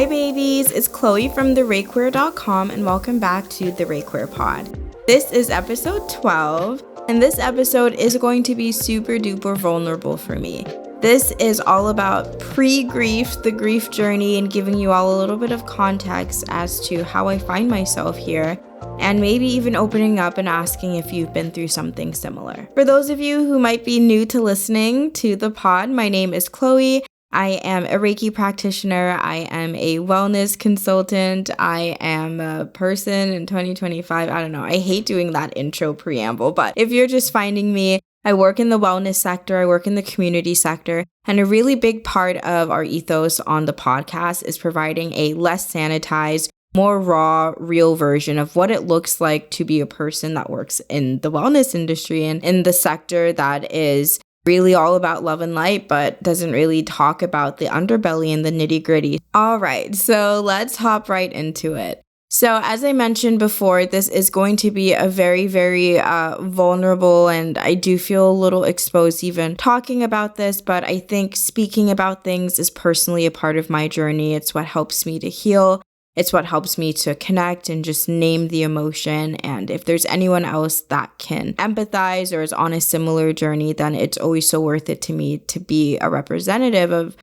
Hi babies, it's Chloe from the ReiQueer.com and welcome back to the ReiQueer Pod. This is episode 12 and this episode is going to be super duper vulnerable for me. This is all about pre-grief, the grief journey, and giving you all a little bit of context as to how I find myself here, and maybe even opening up and asking if you've been through something similar. For those of you who might be new to listening to the pod, my name is Chloe. I am a Reiki practitioner. I am a wellness consultant. I am a person in 2025. I don't know. I hate doing that intro preamble, but if you're just finding me, I work in the wellness sector. I work in the community sector. And a really big part of our ethos on the podcast is providing a less sanitized, more raw, real version of what it looks like to be a person that works in the wellness industry and in the sector that is really all about love and light, but doesn't really talk about the underbelly and the nitty gritty. All right, so let's hop right into it. So as I mentioned before, this is going to be a very, very vulnerable, and I do feel a little exposed even talking about this, but I think speaking about things is personally a part of my journey. It's what helps me to heal. It's what helps me to connect and just name the emotion. And if there's anyone else that can empathize or is on a similar journey, then it's always so worth it to me to be a representative of,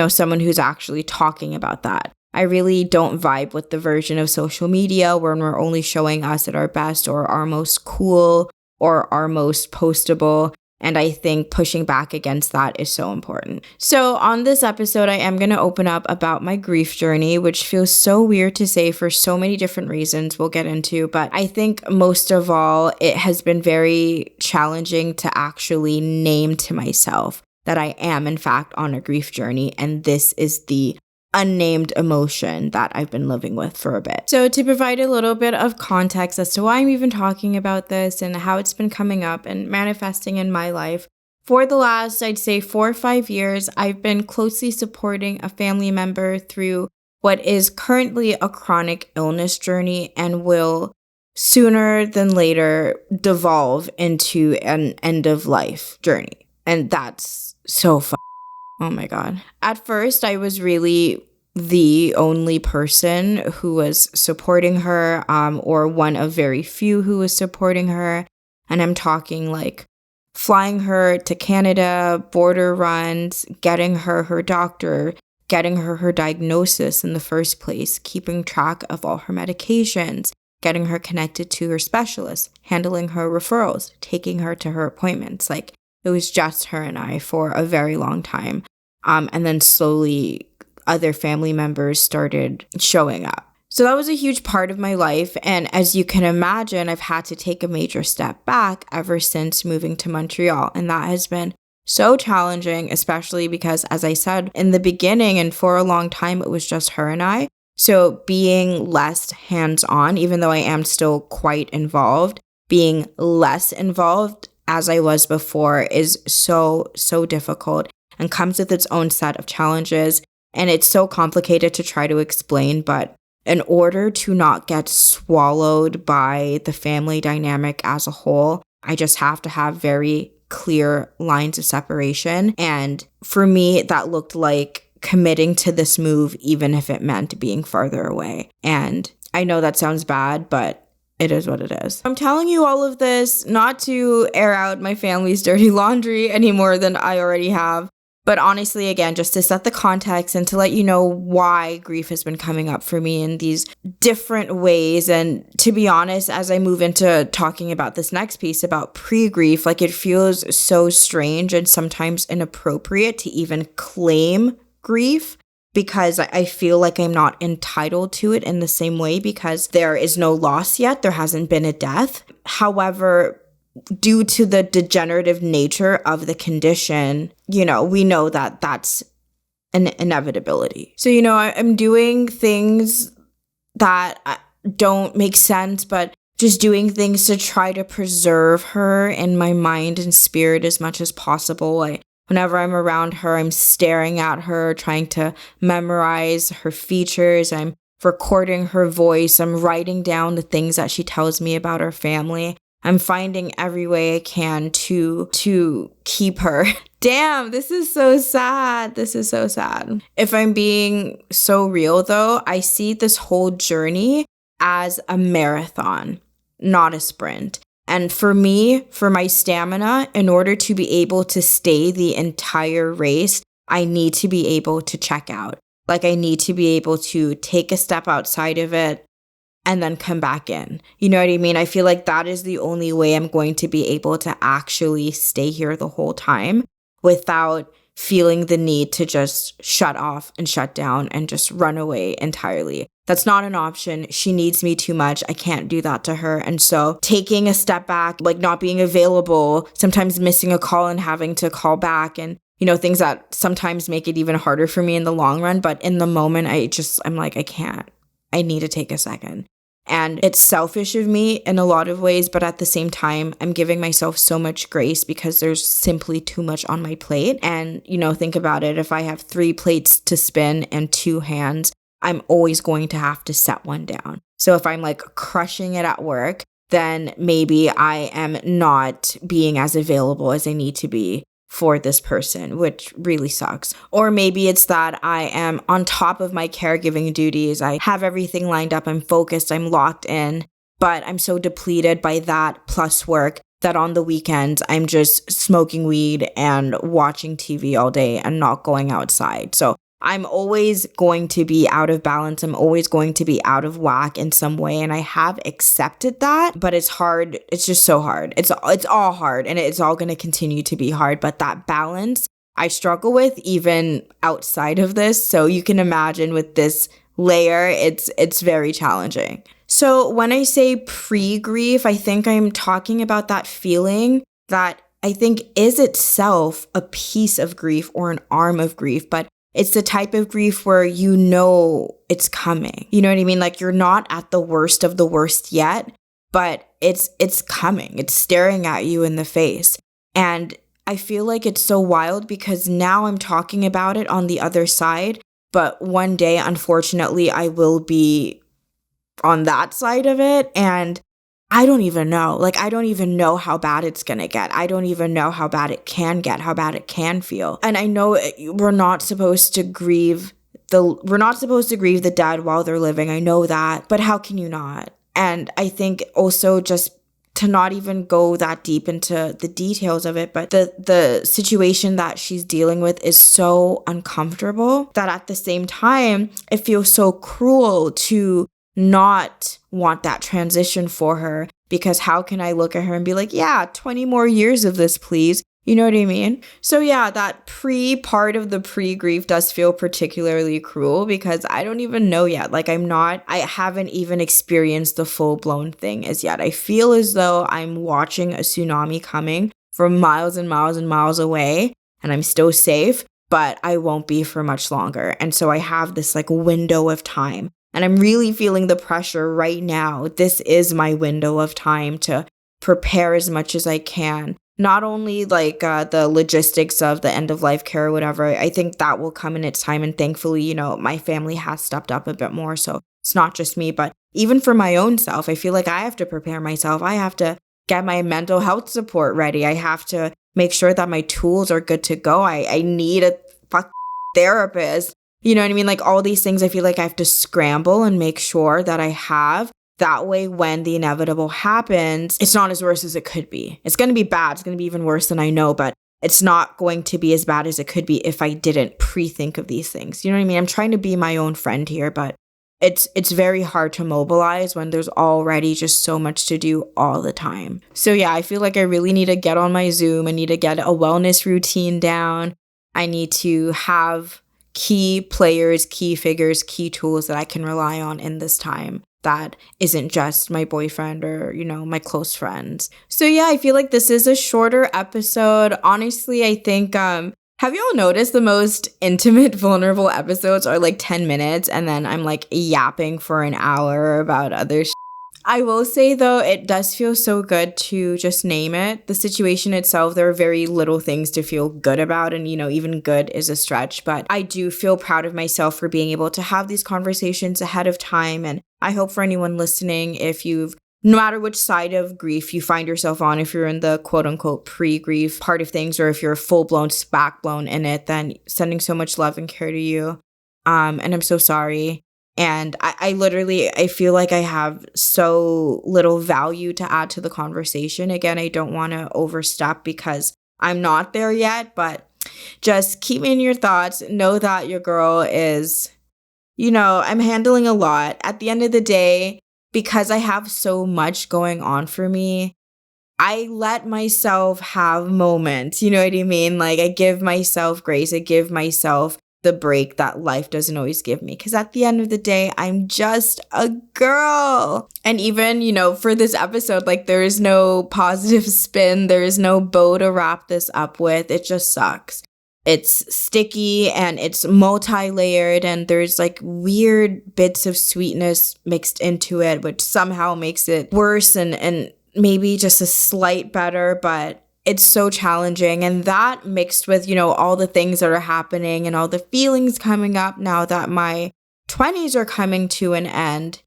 someone who's actually talking about that. I really don't vibe with the version of social media where we're only showing us at our best or our most cool or our most postable. And I think pushing back against that is so important. So on this episode, I am going to open up about my grief journey, which feels so weird to say for so many different reasons we'll get into. But I think most of all, it has been very challenging to actually name to myself that I am, in fact, on a grief journey. And this is the unnamed emotion that I've been living with for a bit. So to provide a little bit of context as to why I'm even talking about this and how it's been coming up and manifesting in my life, for the last, I'd say 4 or 5 years, I've been closely supporting a family member through what is currently a chronic illness journey and will sooner than later devolve into an end of life journey. And that's so oh my God. At first, I was really the only person who was supporting her, or one of very few who was supporting her. And I'm talking like flying her to Canada, border runs, getting her doctor, getting her diagnosis in the first place, keeping track of all her medications, getting her connected to her specialist, handling her referrals, taking her to her appointments. Like, it was just her and I for a very long time. And then slowly other family members started showing up. So that was a huge part of my life. And as you can imagine, I've had to take a major step back ever since moving to Montreal. And that has been so challenging, especially because, as I said in the beginning, and for a long time, it was just her and I. So being less hands-on, even though I am still quite involved, being less involved as I was before is so difficult and comes with its own set of challenges. And it's so complicated to try to explain, but in order to not get swallowed by the family dynamic as a whole, I just have to have very clear lines of separation. And for me, that looked like committing to this move, even if it meant being farther away. And I know that sounds bad, but it is what it is. I'm telling you all of this not to air out my family's dirty laundry any more than I already have, but honestly, again, just to set the context and to let you know why grief has been coming up for me in these different ways. And to be honest, as I move into talking about this next piece about pre-grief, like, it feels so strange and sometimes inappropriate to even claim grief, because I feel like I'm not entitled to it in the same way because there is no loss yet. There hasn't been a death. However, due to the degenerative nature of the condition, we know that that's an inevitability. So, I'm doing things that don't make sense, but just doing things to try to preserve her in my mind and spirit as much as possible. Whenever I'm around her, I'm staring at her, trying to memorize her features. I'm recording her voice. I'm writing down the things that she tells me about her family. I'm finding every way I can to keep her Damn, this is so sad. This is so sad. If I'm being so real though, I see this whole journey as a marathon, not a sprint. And for me, for my stamina, in order to be able to stay the entire race, I need to be able to check out. Like I need to be able to take a step outside of it and then come back in. You know what I mean? I feel like that is the only way I'm going to be able to actually stay here the whole time without feeling the need to just shut off and shut down and just run away entirely. That's not an option. She needs me too much. I can't do that to her. And so taking a step back, like not being available, sometimes missing a call and having to call back, and things that sometimes make it even harder for me in the long run. But in the moment, I'm like, I can't. I need to take a second. And it's selfish of me in a lot of ways, but at the same time, I'm giving myself so much grace because there's simply too much on my plate. And, think about it. If I have 3 plates to spin and 2 hands, I'm always going to have to set one down. So if I'm like crushing it at work, then maybe I am not being as available as I need to be for this person, which really sucks. Or maybe it's that I am on top of my caregiving duties. I have everything lined up. I'm focused. I'm locked in. But I'm so depleted by that plus work that on the weekends, I'm just smoking weed and watching TV all day and not going outside. So I'm always going to be out of balance. I'm always going to be out of whack in some way. And I have accepted that, but it's hard. It's just so hard. It's all hard, and it's all going to continue to be hard. But that balance I struggle with even outside of this. So you can imagine with this layer, it's very challenging. So when I say pre-grief, I think I'm talking about that feeling that I think is itself a piece of grief or an arm of grief, but it's the type of grief where it's coming. You know what I mean? Like you're not at the worst of the worst yet, but it's coming. It's staring at you in the face. And I feel like it's so wild because now I'm talking about it on the other side, but one day, unfortunately, I will be on that side of it. And I don't even know. Like, I don't even know how bad it's going to get. I don't even know how bad it can get, how bad it can feel. And I know we're not supposed to grieve the dead while they're living. I know that. But how can you not? And I think also just to not even go that deep into the details of it, but the situation that she's dealing with is so uncomfortable that at the same time, it feels so cruel to not want that transition for her, because how can I look at her and be like, yeah, 20 more years of this, please. You know what I mean? So yeah, that part of the pre-grief does feel particularly cruel because I don't even know yet. Like I haven't even experienced the full-blown thing as yet. I feel as though I'm watching a tsunami coming from miles and miles and miles away, and I'm still safe, but I won't be for much longer. And so I have this like window of time. And I'm really feeling the pressure right now. This is my window of time to prepare as much as I can. Not only like the logistics of the end of life care or whatever, I think that will come in its time. And thankfully, my family has stepped up a bit more. So it's not just me, but even for my own self, I feel like I have to prepare myself. I have to get my mental health support ready. I have to make sure that my tools are good to go. I need a therapist. You know what I mean? Like all these things, I feel like I have to scramble and make sure that I have. That way, when the inevitable happens, it's not as worse as it could be. It's going to be bad. It's going to be even worse than I know, but it's not going to be as bad as it could be if I didn't pre-think of these things. You know what I mean? I'm trying to be my own friend here, but it's very hard to mobilize when there's already just so much to do all the time. So yeah, I feel like I really need to get on my Zoom. I need to get a wellness routine down. I need to have key players, key figures, key tools that I can rely on in this time that isn't just my boyfriend or, my close friends. So yeah, I feel like this is a shorter episode. Honestly, I think, have y'all noticed the most intimate, vulnerable episodes are like 10 minutes and then I'm like yapping for an hour about other I will say, though, it does feel so good to just name it. The situation itself, there are very little things to feel good about. And, even good is a stretch. But I do feel proud of myself for being able to have these conversations ahead of time. And I hope for anyone listening, if you've no matter which side of grief you find yourself on, if you're in the quote unquote pre-grief part of things, or if you're full-blown, back-blown in it, then sending so much love and care to you. And I'm so sorry. And I feel like I have so little value to add to the conversation. Again, I don't want to overstep because I'm not there yet, but just keep me in your thoughts. Know that your girl is, I'm handling a lot. At the end of the day, because I have so much going on for me, I let myself have moments. You know what I mean? Like, I give myself grace. I give myself the break that life doesn't always give me. Because at the end of the day, I'm just a girl. And even, for this episode, like, there is no positive spin. There is no bow to wrap this up with. It just sucks. It's sticky and it's multi-layered, and there's like weird bits of sweetness mixed into it, which somehow makes it worse and maybe just a slight better, but it's so challenging. And that mixed with, all the things that are happening and all the feelings coming up now that my 20s are coming to an end,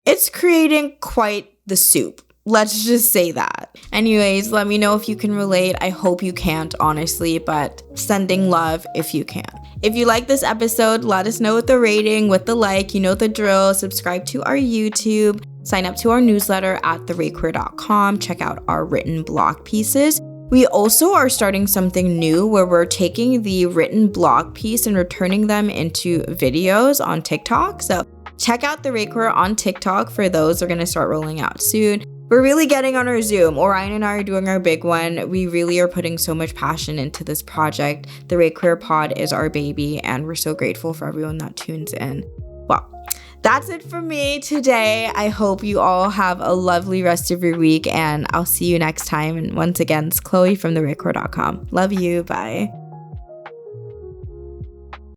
it's creating quite the soup. Let's just say that. Anyways, let me know if you can relate. I hope you can't, honestly, but sending love if you can. If you like this episode, let us know with the rating, with the like, you know the drill. Subscribe to our YouTube. Sign up to our newsletter at ReiQueer.com. Check out our written blog pieces. We also are starting something new where we're taking the written blog piece and returning them into videos on TikTok. So check out the ReiQueer on TikTok for those. We're going to start rolling out soon. We're really getting on our Zoom. Orion and I are doing our big one. We really are putting so much passion into this project. The ReiQueer pod is our baby, and we're so grateful for everyone that tunes in. Well, that's it for me today. I hope you all have a lovely rest of your week, and I'll see you next time. And once again, it's Chloe from ReiQueer.com. Love you. Bye.